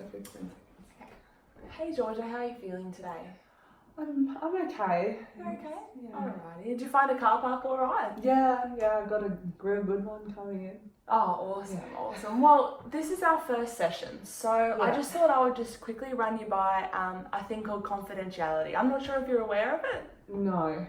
So 15 Okay. Hey Georgia, how are you feeling today? seconds. I'm okay. You okay? Yeah. Alrighty. Did you find a car park alright? Yeah, I got a real good one coming in. Oh, awesome, Yeah. awesome. Well, this is our first session, so I Yeah. just thought I would just quickly run you by a thing called confidentiality. I'm not sure if you're aware of it. No.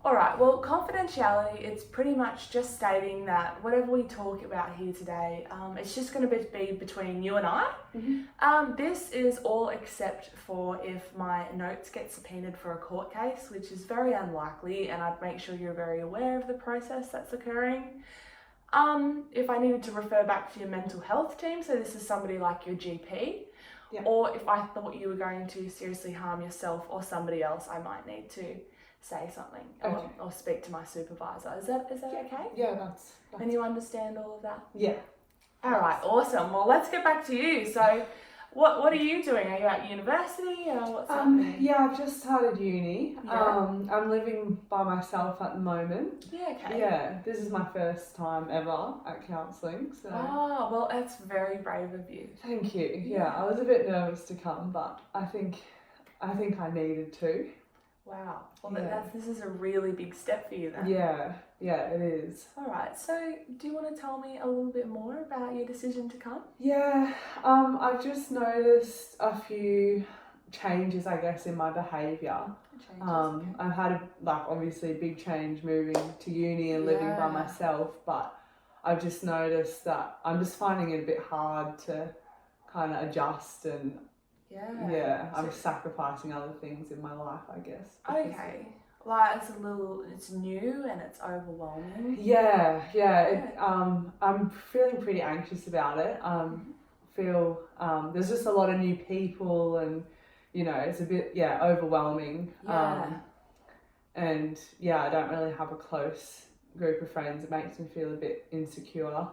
Alright, well, confidentiality, it's pretty much just stating that whatever we talk about here today, it's just going to be between you and I. Mm-hmm. This is all except for if my notes get subpoenaed for a court case, which is very unlikely, and I'd make sure you're very aware of the process that's occurring. If I needed to refer back to your mental health team, so this is somebody like your GP, Yeah. or if I thought you were going to seriously harm yourself or somebody else, I might need to say something or speak to my supervisor. Is that okay? Yeah, that's And you understand all of that? yeah. Alright, awesome. Well, let's get back to you. So, what are you doing? Are you at university or what's happening? Yeah, I've just started uni. Yeah. I'm living by myself at the moment. Yeah, okay. Yeah, this is my first time ever at counselling, so Oh, well, that's very brave of you. thank you. Yeah, Yeah. I was a bit nervous to come, but I think I needed to. Wow. Well, Yeah. this is a really big step for you then. Yeah, it is. Alright, so do you want to tell me a little bit more about your decision to come? Yeah, I've just noticed a few changes, I guess, in my behaviour. Okay. I've had obviously a big change moving to uni and living by Yeah. myself, but I've just noticed that I'm just finding it a bit hard to kind of adjust, and Yeah. I'm sacrificing other things in my life, I guess. Okay. Like it's new and it's overwhelming. Yeah. I'm feeling pretty anxious about it. Feel there's just a lot of new people, and it's a bit overwhelming. Yeah. And I don't really have a close group of friends. It makes me feel a bit insecure.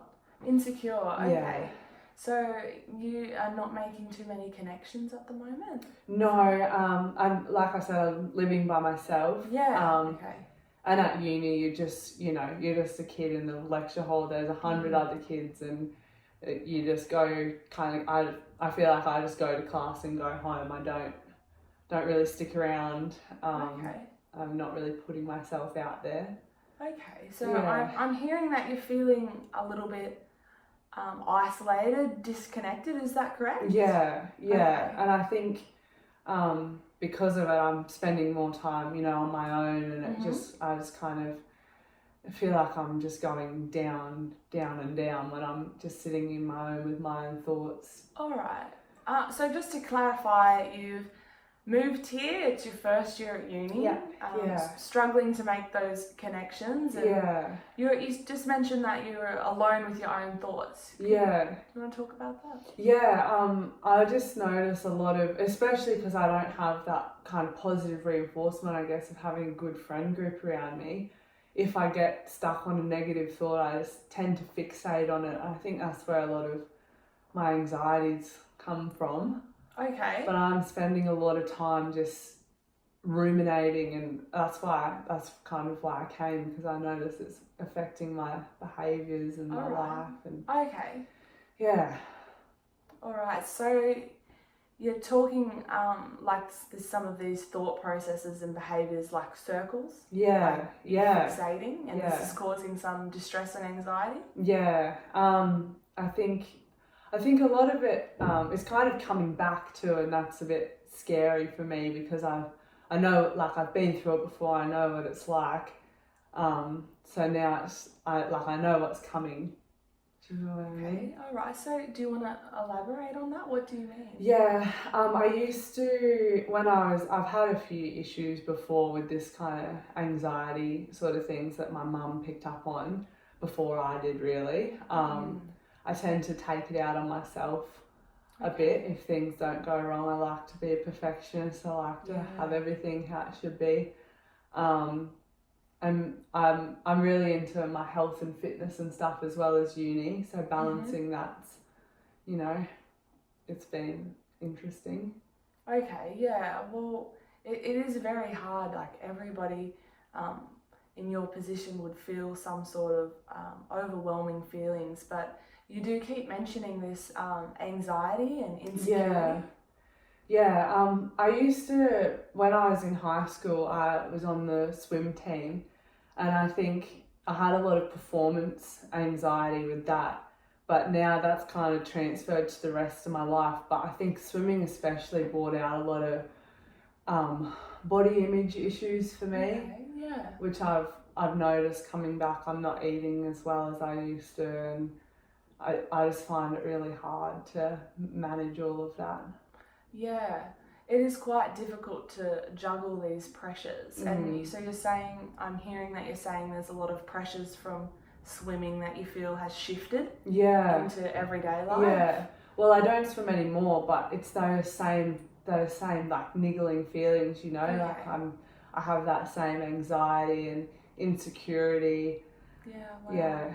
Insecure, okay. Yeah. So you are not making too many connections at the moment? No, I'm like I said, I'm living by myself. Yeah. Okay. And at uni, you're just a kid in the lecture hall. There's 100 other kids, and you just go I feel like I just go to class and go home. I don't really stick around. Okay. I'm not really putting myself out there. Okay, so I'm hearing that you're feeling a little bit isolated, disconnected. Is that correct? Yeah. Okay. And I think because of it, I'm spending more time, on my own, and I just kind of feel like I'm just going down and down when I'm just sitting in my own with my own thoughts. All right. So just to clarify, you've moved here. It's your first year at uni. Yeah. Struggling to make those connections. And you just mentioned that you were alone with your own thoughts. Do you want to talk about that? Yeah. I just notice a lot of, especially because I don't have that kind of positive reinforcement, I guess, of having a good friend group around me. If I get stuck on a negative thought, I just tend to fixate on it. I think that's where a lot of my anxieties come from. Okay. But I'm spending a lot of time just ruminating, and that's kind of why I came, because I notice it's affecting my behaviours and my life. And okay. Yeah. All right. So you're talking like some of these thought processes and behaviours like circles. Yeah. Fixating, and this is causing some distress and anxiety. Yeah. I think a lot of it is kind of coming back to, and that's a bit scary for me, because I know, I've been through it before. I know what it's like. So now I know what's coming. Do you know what I mean? All right. So do you want to elaborate on that? What do you mean? Yeah. I used to, I've had a few issues before with this kind of anxiety sort of things that my mum picked up on before I did, really. I tend to take it out on myself a bit if things don't go wrong. I like to be a perfectionist. I like to have everything how it should be. And I'm really into my health and fitness and stuff, as well as uni. So balancing that's, it's been interesting. Okay, yeah. Well, it is very hard. Like everybody in your position would feel some sort of overwhelming feelings, but you do keep mentioning this anxiety and insecurity. I used to, when I was in high school, I was on the swim team, and I think I had a lot of performance anxiety with that. But now that's kind of transferred to the rest of my life. But I think swimming especially brought out a lot of body image issues for me, Okay, yeah. which I've noticed coming back. I'm not eating as well as I used to, and I just find it really hard to manage all of that. Yeah, it is quite difficult to juggle these pressures. And so you're saying, I'm hearing that you're saying there's a lot of pressures from swimming that you feel has shifted into everyday life. Yeah. Well, I don't swim anymore, but it's those same like niggling feelings, you know, Okay. like I have that same anxiety and insecurity. Yeah, wow. Yeah.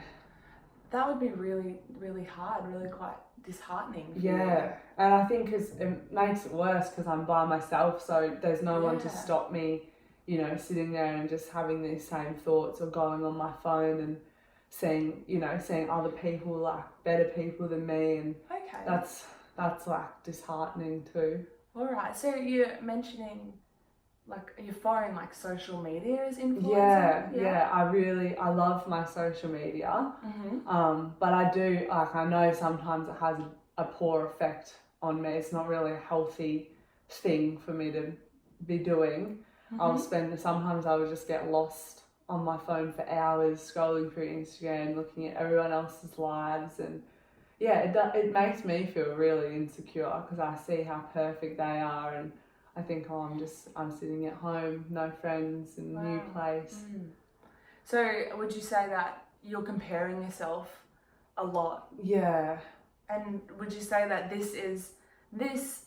That would be really, really hard, really quite disheartening for Yeah. And I think it makes it worse because I'm by myself, so there's no one to stop me, you know, sitting there and just having these same thoughts or going on my phone and seeing other people, like better people than me, and Okay. that's like disheartening too. All right. So you're mentioning like your phone, like social media is influencing. Yeah. I love my social media. Mm-hmm. But I know sometimes it has a poor effect on me. It's not really a healthy thing for me to be doing. Mm-hmm. Sometimes I would just get lost on my phone for hours scrolling through Instagram, looking at everyone else's lives, and it makes me feel really insecure because I see how perfect they are, and I think, I'm sitting at home, no friends, in a new place. So would you say that you're comparing yourself a lot? Yeah. And would you say that this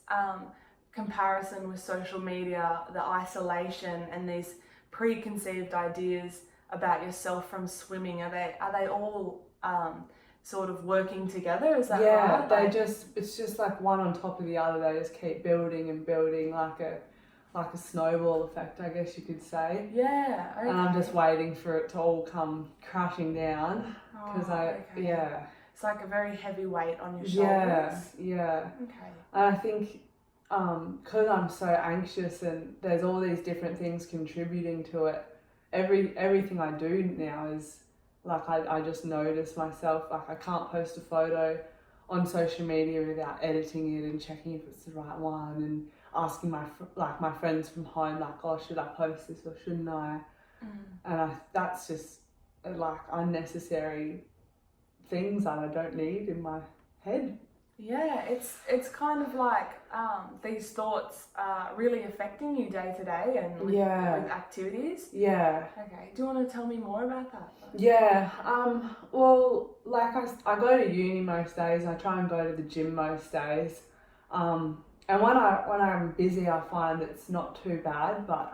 comparison with social media, the isolation and these preconceived ideas about yourself from swimming, are they all sort of working together? Is that right? Yeah, it's just like one on top of the other. They just keep building and building like a snowball effect, I guess you could say. Yeah. Okay. And I'm just waiting for it to all come crashing down because It's like a very heavy weight on your shoulders. Yeah. Okay. And I think because I'm so anxious and there's all these different things contributing to it, everything I do now is like I just notice myself, like I can't post a photo on social media without editing it and checking if it's the right one and asking my friends from home, like, oh, should I post this or shouldn't I? And that's just like unnecessary things that I don't need in my head. Yeah, it's kind of like these thoughts are really affecting you day to day and with activities. Yeah. Okay. Do you want to tell me more about that? Yeah. Well, like I go to uni most days. I try and go to the gym most days. And when I'm busy, I find it's not too bad. But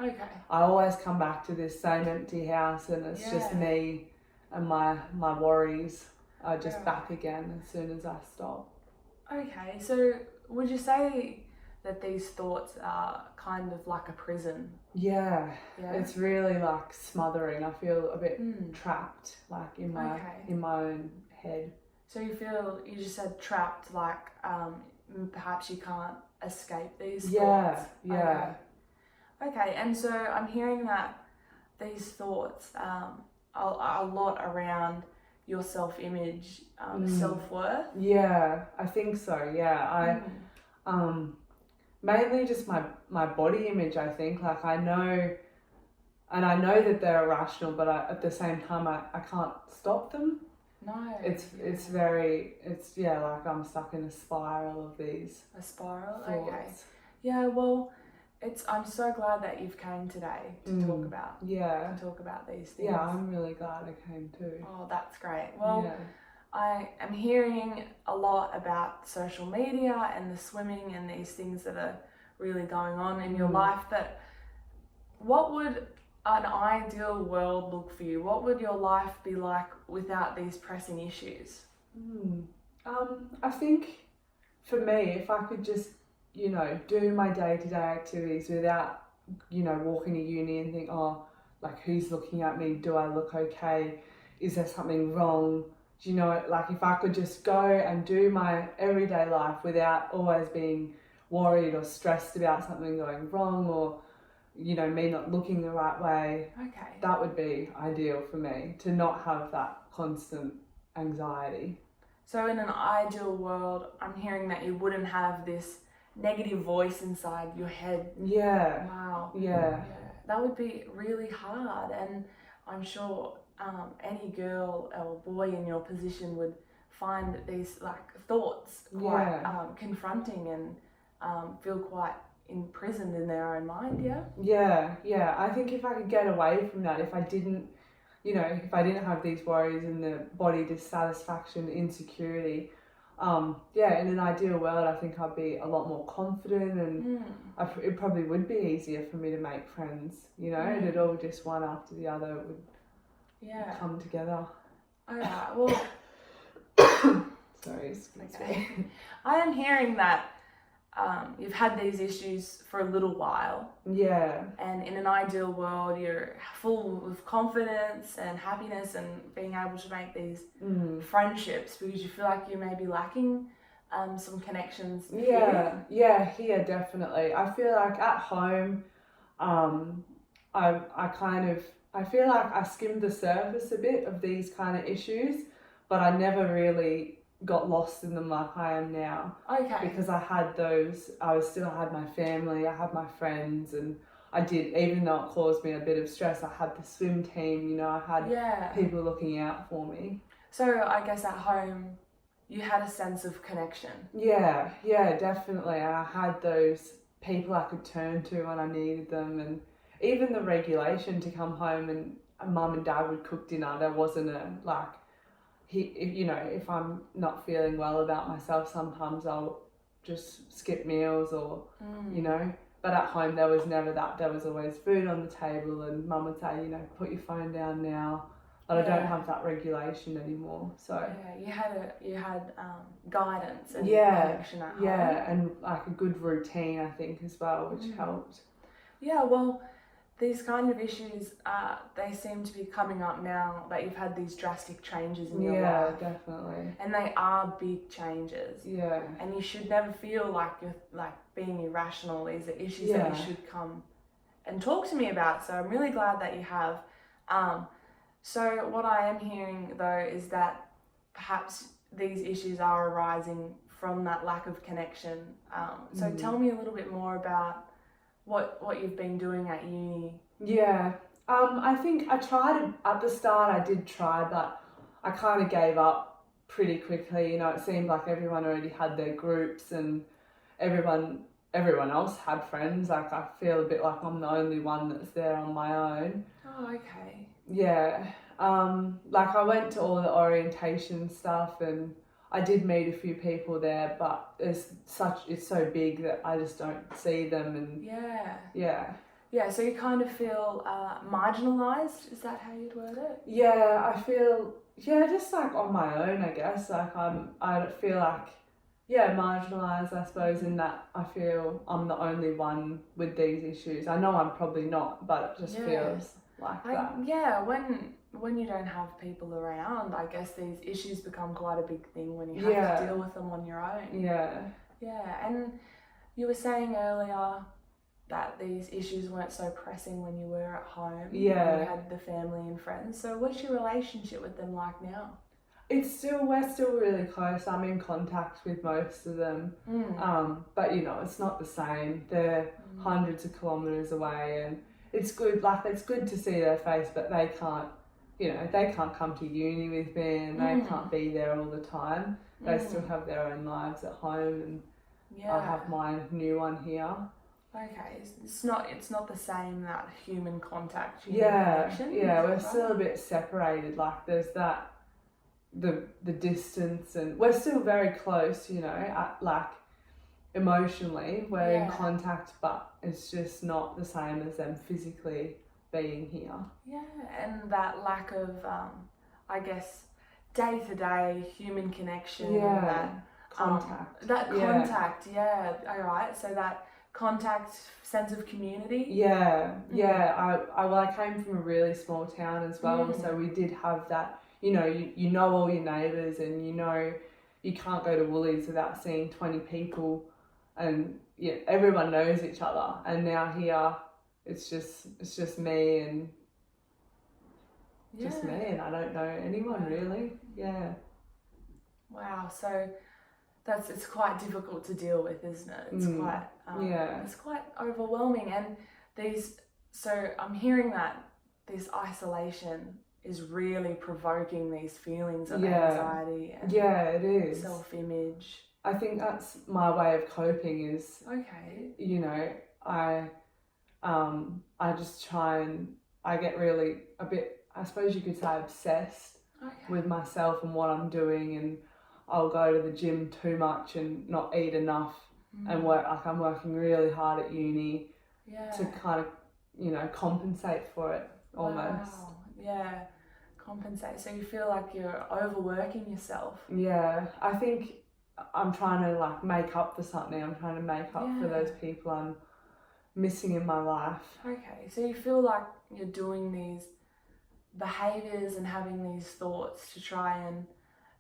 I always come back to this same empty house, and it's just me and my worries are just back again as soon as I stop. Okay, so would you say that these thoughts are kind of like a prison? Yeah. It's really like smothering. I feel a bit trapped, like in my own head. So you just said trapped, like perhaps you can't escape these thoughts. Yeah. Okay, and so I'm hearing that these thoughts are a lot around your self-image, self-worth. Yeah, I think so. Yeah, mainly just my body image. I think like I know that they're irrational, but at the same time I can't stop them. No. It's like I'm stuck in a spiral of these. A spiral. Thoughts. Okay. Yeah. Well, I'm so glad that you've came today to talk about these things. Yeah, I'm really glad I came too. Oh, that's great. Well, I am hearing a lot about social media and the swimming and these things that are really going on in your life, but what would an ideal world look for you? What would your life be like without these pressing issues? I think for me, if I could just do my day-to-day activities without, walking to uni and think, oh, like who's looking at me? Do I look okay? Is there something wrong? do you know, like if I could just go and do my everyday life without always being worried or stressed about something going wrong, or, you know, me not looking the right way, Okay. that would be ideal for me, to not have that constant anxiety. So in an ideal world, I'm hearing that you wouldn't have this negative voice inside your head. Yeah. Wow. Yeah. That would be really hard, and I'm sure any girl or boy in your position would find these like thoughts quite confronting and feel quite imprisoned in their own mind. Yeah. I think if I could get away from that, if I didn't, you know, if I didn't have these worries and the body dissatisfaction, insecurity, in an ideal world, I think I'd be a lot more confident, and it probably would be easier for me to make friends, you know, and it all just one after the other would come together. Alright, well, sorry, excuse okay. me. I am hearing that you've had these issues for a little while. Yeah. And in an ideal world, you're full of confidence and happiness and being able to make these friendships, because you feel like you may be lacking some connections here. Here definitely. I feel like at home, I feel like I skimmed the surface a bit of these kind of issues, but I never really got lost in them like I am now. Okay. Because I had my family, I had my friends, and I did, even though it caused me a bit of stress, I had the swim team, you know, I had people looking out for me. So I guess at home, you had a sense of connection. Yeah, definitely. I had those people I could turn to when I needed them, and even the regulation to come home and mum and dad would cook dinner. There wasn't if I'm not feeling well about myself, sometimes I'll just skip meals or, you know, but at home there was never that. There was always food on the table, and mum would say, you know, put your phone down now. But I don't have that regulation anymore. So you had guidance and connection at home. Yeah, and like a good routine, I think, as well, which helped. Yeah, well, these kind of issues, they seem to be coming up now that you've had these drastic changes in your life. Yeah, definitely. And they are big changes. Yeah. And you should never feel like you're like being irrational. These are issues that you should come and talk to me about. So I'm really glad that you have. So what I am hearing though is that perhaps these issues are arising from that lack of connection. So tell me a little bit more about what you've been doing at uni. Yeah. I think at the start I did try, but I kind of gave up pretty quickly. You know, it seemed like everyone already had their groups and everyone else had friends. Like I feel a bit like I'm the only one that's there on my own. Oh, okay. Yeah. Like I went to all the orientation stuff and I did meet a few people there, but it's so big that I just don't see them. And yeah, so you kind of feel marginalised. Is that how you'd word it? Yeah, I feel just like on my own, I guess. Like I feel like marginalised, I suppose, in that I feel I'm the only one with these issues. I know I'm probably not, but it just feels like that. Yeah, when you don't have people around, I guess these issues become quite a big thing when you have to deal with them on your own. Yeah. Yeah, and you were saying earlier that these issues weren't so pressing when you were at home. Yeah. You had the family and friends. So what's your relationship with them like now? We're still really close. I'm in contact with most of them. But you know, it's not the same. They're hundreds of kilometres away, and it's good to see their face, but they can't come to uni with me, and they can't be there all the time. They still have their own lives at home, and I have my new one here. Okay, it's not the same, that human contact, connection. Yeah, we're right? still a bit separated. Like there's that the distance, and we're still very close. You know, like emotionally, we're in contact, but it's just not the same as them physically being here. Yeah, and that lack of, I guess, day-to-day human connection. Yeah, contact. Contact, all right. So that contact, sense of community. Yeah. I came from a really small town as well, so we did have that you know all your neighbours, and you can't go to Woolies without seeing 20 people, and everyone knows each other. And now here it's just me and just me, and I don't know anyone really. Yeah. Wow. So it's quite difficult to deal with, isn't it? It's quite it's quite overwhelming. And so I'm hearing that this isolation is really provoking these feelings of anxiety and it is. Self-image. I think that's my way of coping is, I just try and I get really a bit, I suppose you could say, obsessed with myself and what I'm doing, and I'll go to the gym too much and not eat enough and work, like I'm working really hard at uni to kind of, compensate for it almost. Wow. Yeah, compensate. So you feel like you're overworking yourself. Yeah, I think I'm trying to like make up for something. I'm trying to make up for those people I'm missing in my life. Okay, so you feel like you're doing these behaviours and having these thoughts to try and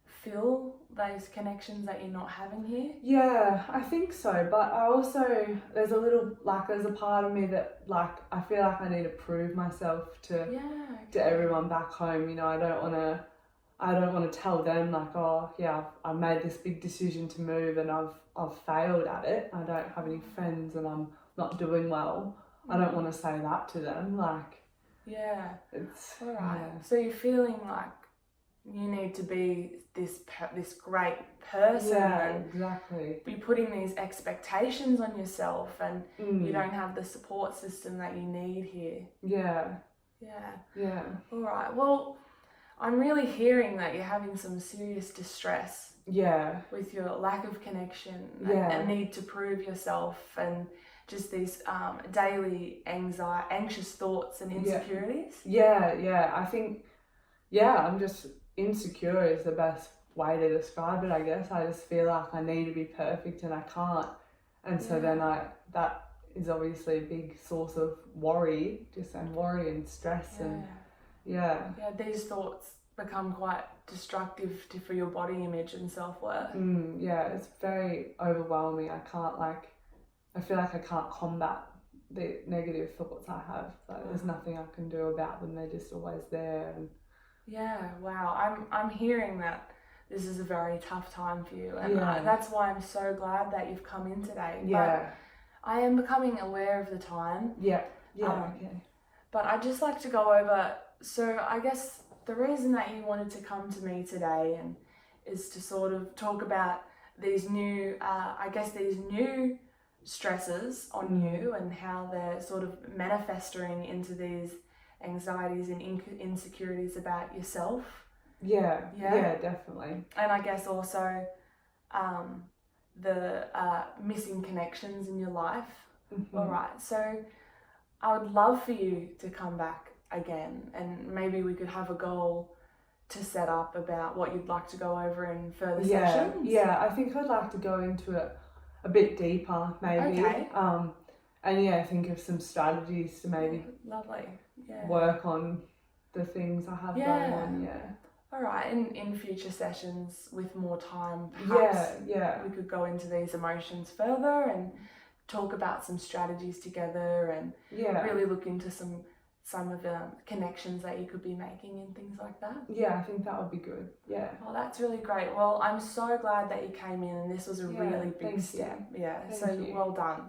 fill those connections that you're not having here? Yeah, I think so. But I also, there's a part of me that like, I feel like I need to prove myself to everyone back home. I don't want to tell them like, oh yeah, I made this big decision to move and I've failed at it. I don't have any friends and I'm not doing well. I don't want to say that to them. Like, it's all right. So you're feeling like you need to be this great person. Yeah, exactly. You're putting these expectations on yourself, and you don't have the support system that you need here. Yeah. All right. Well, I'm really hearing that you're having some serious distress. With your lack of connection and need to prove yourself, and just these daily anxious thoughts and insecurities. I think I'm just insecure is the best way to describe it, I guess. I just feel like I need to be perfect and I can't, and so then that is obviously a big source of worry and stress. And these thoughts become quite destructive for your body image and self-worth. It's very overwhelming. I feel like I can't combat the negative thoughts I have. There's nothing I can do about them. They're just always there. And I'm hearing that this is a very tough time for you, and that's why I'm so glad that you've come in today. But I am becoming aware of the time. Okay. But I'd just like to go over, so I guess the reason that you wanted to come to me today and is to sort of talk about these new stresses on you and how they're sort of manifesting into these anxieties and insecurities about yourself. Yeah, definitely. And I guess also the missing connections in your life. All right, so I would love for you to come back again, and maybe we could have a goal to set up about what you'd like to go over in further sessions. I think I'd like to go into it a bit deeper, maybe. Okay. And think of some strategies to maybe work on the things I have going on. All right, in future sessions with more time, perhaps we could go into these emotions further and talk about some strategies together, and really look into some of the connections that you could be making and things like that. I think that would be good. Well, that's really great. Well, I'm so glad that you came in, and this was a really big step. So well done.